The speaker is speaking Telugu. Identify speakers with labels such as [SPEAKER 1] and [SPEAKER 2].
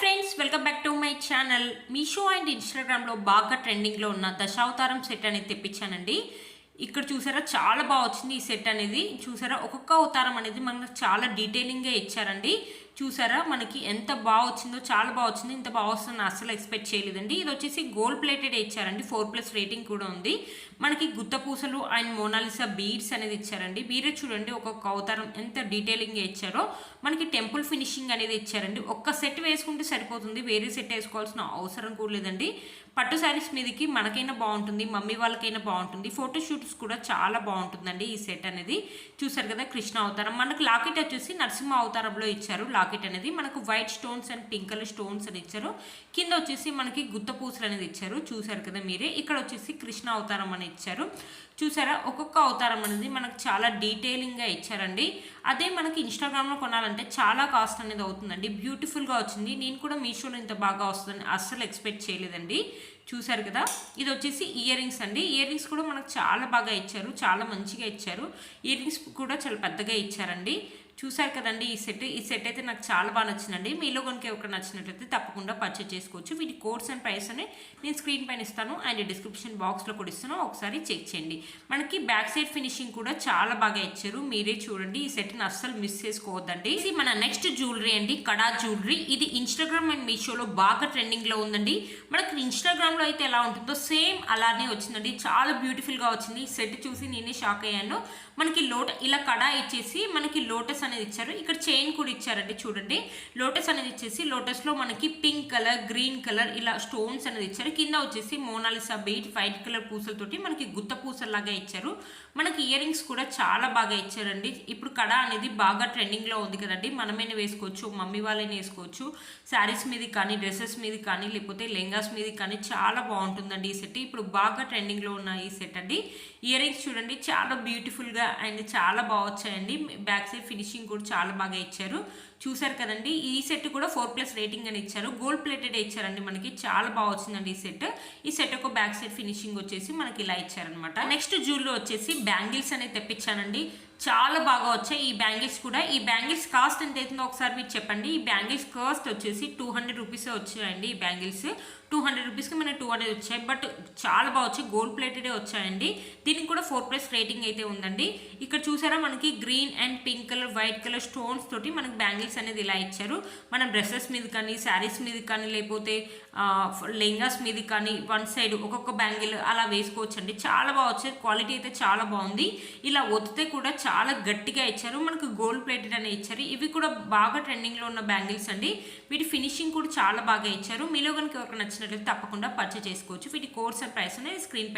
[SPEAKER 1] Friends, welcome back to my channel. Meesho and ఇన్స్టాగ్రామ్లో బాగా ట్రెండింగ్లో ఉన్న దశావతారం సెట్ అనేది తెప్పించానండి. ఇక్కడ చూసారా, చాలా బాగా వచ్చింది ఈ సెట్ అనేది. చూసారా, ఒక్కొక్క అవతారం అనేది మనకు చాలా డీటెయిలింగ్గా ఇచ్చారండి. చూసారా, మనకి ఎంత బాగా వచ్చిందో, చాలా బాగా వచ్చింది. ఇంత బాగా వస్తుందని అస్సలు ఎక్స్పెక్ట్ చేయలేదండి. ఇది వచ్చేసి గోల్డ్ ప్లేటెడ్ ఇచ్చారండి. 4+ రేటింగ్ కూడా ఉంది. మనకి గుత్త పూసలు అండ్ మోనాలిసా బీడ్స్ అనేది ఇచ్చారండి. మీరే చూడండి, ఒక్కొక్క అవతారం ఎంత డీటెయిలింగ్గా ఇచ్చారో. మనకి టెంపుల్ ఫినిషింగ్ అనేది ఇచ్చారండి. ఒక్క సెట్ వేసుకుంటే సరిపోతుంది, వేరే సెట్ వేసుకోవాల్సిన అవసరం కూడా లేదండి. పట్టు శారీస్ మీదకి మనకైనా బాగుంటుంది, మమ్మీ వాళ్ళకైనా బాగుంటుంది. ఫోటోషూట్స్ కూడా చాలా బాగుంటుందండి ఈ సెట్ అనేది. చూసారు కదా, కృష్ణ అవతారం. మనకు లాకెట్ వచ్చేసి నరసింహ అవతారంలో ఇచ్చారు. లాకెట్ అనేది మనకు white stones and pink colour stones అని ఇచ్చారు. కింద వచ్చేసి మనకి గుత్త పూసలు అనేది ఇచ్చారు. చూసారు కదా మీరే. ఇక్కడ వచ్చేసి కృష్ణ అవతారం అని ఇచ్చారు. చూసారా, ఒక్కొక్క అవతారం అనేది మనకు చాలా డీటెయిలింగ్గా ఇచ్చారండి. అదే మనకి ఇన్స్టాగ్రామ్లో కొనాలంటే చాలా కాస్ట్ అనేది అవుతుందండి. బ్యూటిఫుల్గా వచ్చింది. నేను కూడా మీషోలో ఇంత బాగా వస్తుందని అస్సలు ఎక్స్పెక్ట్ చేయలేదండి. చూసారు కదా, ఇది వచ్చేసి ఇయర్ రింగ్స్ అండి. ఇయర్ రింగ్స్ కూడా మనకు చాలా బాగా ఇచ్చారు, చాలా మంచిగా ఇచ్చారు. ఇయర్ రింగ్స్ కూడా చాలా పెద్దగా ఇచ్చారండి. చూసారు కదండి ఈ సెట్ అయితే నాకు చాలా బాగా నచ్చిందండి. మీలో కనుక ఎవరికి నచ్చినట్లయితే తప్పకుండా పర్చేజ్ చేసుకోవచ్చు. వీటి కోడ్స్ అండ్ ప్రైస్ అని నేను స్క్రీన్ పైన ఇస్తాను అండ్ డిస్క్రిప్షన్ బాక్స్లో కూడా ఇస్తాను, ఒకసారి చెక్ చేయండి. మనకి బ్యాక్ సైడ్ ఫినిషింగ్ కూడా చాలా బాగా ఇచ్చారు. మీరే చూడండి, ఈ సెట్ని అస్సలు మిస్ చేసుకోవద్దండి. ఇది మన నెక్స్ట్ జ్యువెలరీ అండి, కడా జ్యువెలరీ. ఇది ఇన్స్టాగ్రామ్ అండ్ మీషోలో బాగా ట్రెండింగ్లో ఉందండి. మనకి ఇన్స్టాగ్రామ్లో అయితే ఎలా ఉంటుందో సేమ్ అలానే వచ్చిందండి. చాలా బ్యూటిఫుల్గా వచ్చింది. ఈ సెట్ చూసి నేనే షాక్ అయ్యాను. మనకి ఇలా కడా ఇచ్చేసి మనకి లోటస్ అనేది ఇచ్చారు. ఇక్కడ చైన్ కూడా ఇచ్చారండి. చూడండి, లోటస్ అనేది ఇచ్చేసి లోటస్లో మనకి పింక్ కలర్, గ్రీన్ కలర్ ఇలా స్టోన్స్ అనేది ఇచ్చారు. కింద వచ్చేసి మోనాలిసా బీడ్ వైట్ కలర్ పూసలతోటి మనకి గుత్త పూసల్లాగా ఇచ్చారు. మనకి ఇయర్ రింగ్స్ కూడా చాలా బాగా ఇచ్చారండి. ఇప్పుడు కడా అనేది బాగా ట్రెండింగ్లో ఉంది కదండి. మనమైనా వేసుకోవచ్చు, మమ్మీ వాళ్ళైనా వేసుకోవచ్చు. శారీస్ మీద కానీ, డ్రెస్సెస్ మీద కానీ, లేకపోతే లెంగాస్ మీద కానీ చాలా బాగుంటుందండి ఈ సెట్. ఇప్పుడు బాగా ట్రెండింగ్లో ఉన్న ఈ సెట్ అండి. ఇయర్ రింగ్స్ చూడండి, చాలా బ్యూటిఫుల్గా అండ్ చాలా బాగా వచ్చాయండి. బ్యాక్ సైడ్ ఫినిషింగ్ కూడా చాలా బాగా ఇచ్చారు. చూసారు కదండి, ఈ సెట్ కూడా 4+ రేటింగ్ అని ఇచ్చారు. గోల్డ్ ప్లేటెడ్ ఇచ్చారండి. మనకి చాలా బాగా వచ్చిందండి ఈ సెట్ ఒక బ్యాక్ సైడ్ ఫినిషింగ్ వచ్చేసి మనకి ఇలా ఇచ్చారనమాట. నెక్స్ట్ జ్యువెలరీ వచ్చేసి బ్యాంగిల్స్ అనేది తెప్పించానండి. చాలా బాగా వచ్చాయి ఈ బ్యాంగిల్స్ కూడా. ఈ బ్యాంగిల్స్ కాస్ట్ ఎంత అవుతుందో ఒకసారి మీరు చెప్పండి. ఈ బ్యాంగిల్స్ కాస్ట్ వచ్చేసి 200 రూపీసే వచ్చాయండి. ఈ బ్యాంగిల్స్ 200 రూపీస్కి మనకి 200 వచ్చాయి. బట్ చాలా బాగా వచ్చాయి, గోల్డ్ ప్లేటెడే వచ్చాయండి. దీనికి కూడా 4+ రేటింగ్ అయితే ఉందండి. ఇక్కడ చూసారా, మనకి green and pink colour, white colour stones తోటి మనకి బ్యాంగిల్స్ అనేది ఇలా ఇచ్చారు. మనం డ్రెస్సెస్ మీద కానీ, శారీస్ మీద కానీ, లేకపోతే లెంగాస్ మీద కానీ వన్ సైడ్ ఒక్కొక్క బ్యాంగిల్ అలా వేసుకోవచ్చండి. చాలా బాగా వచ్చాయి. క్వాలిటీ అయితే చాలా బాగుంది. ఇలా ఒత్తితే కూడా చాలా గట్టిగా ఇచ్చారు. మనకు గోల్డ్ ప్లేటెడ్ అనే ఇచ్చారు. ఇవి కూడా బాగా ట్రెండింగ్లో ఉన్న బ్యాంగిల్స్ అండి. వీటి ఫినిషింగ్ కూడా చాలా బాగా ఇచ్చారు. మీలో కనుక ఎవరికి నచ్చినట్లయితే తప్పకుండా పర్చేజ్ చేసుకోవచ్చు. వీటి కోర్స్ అండ్ ప్రైస్ అనేది స్క్రీన్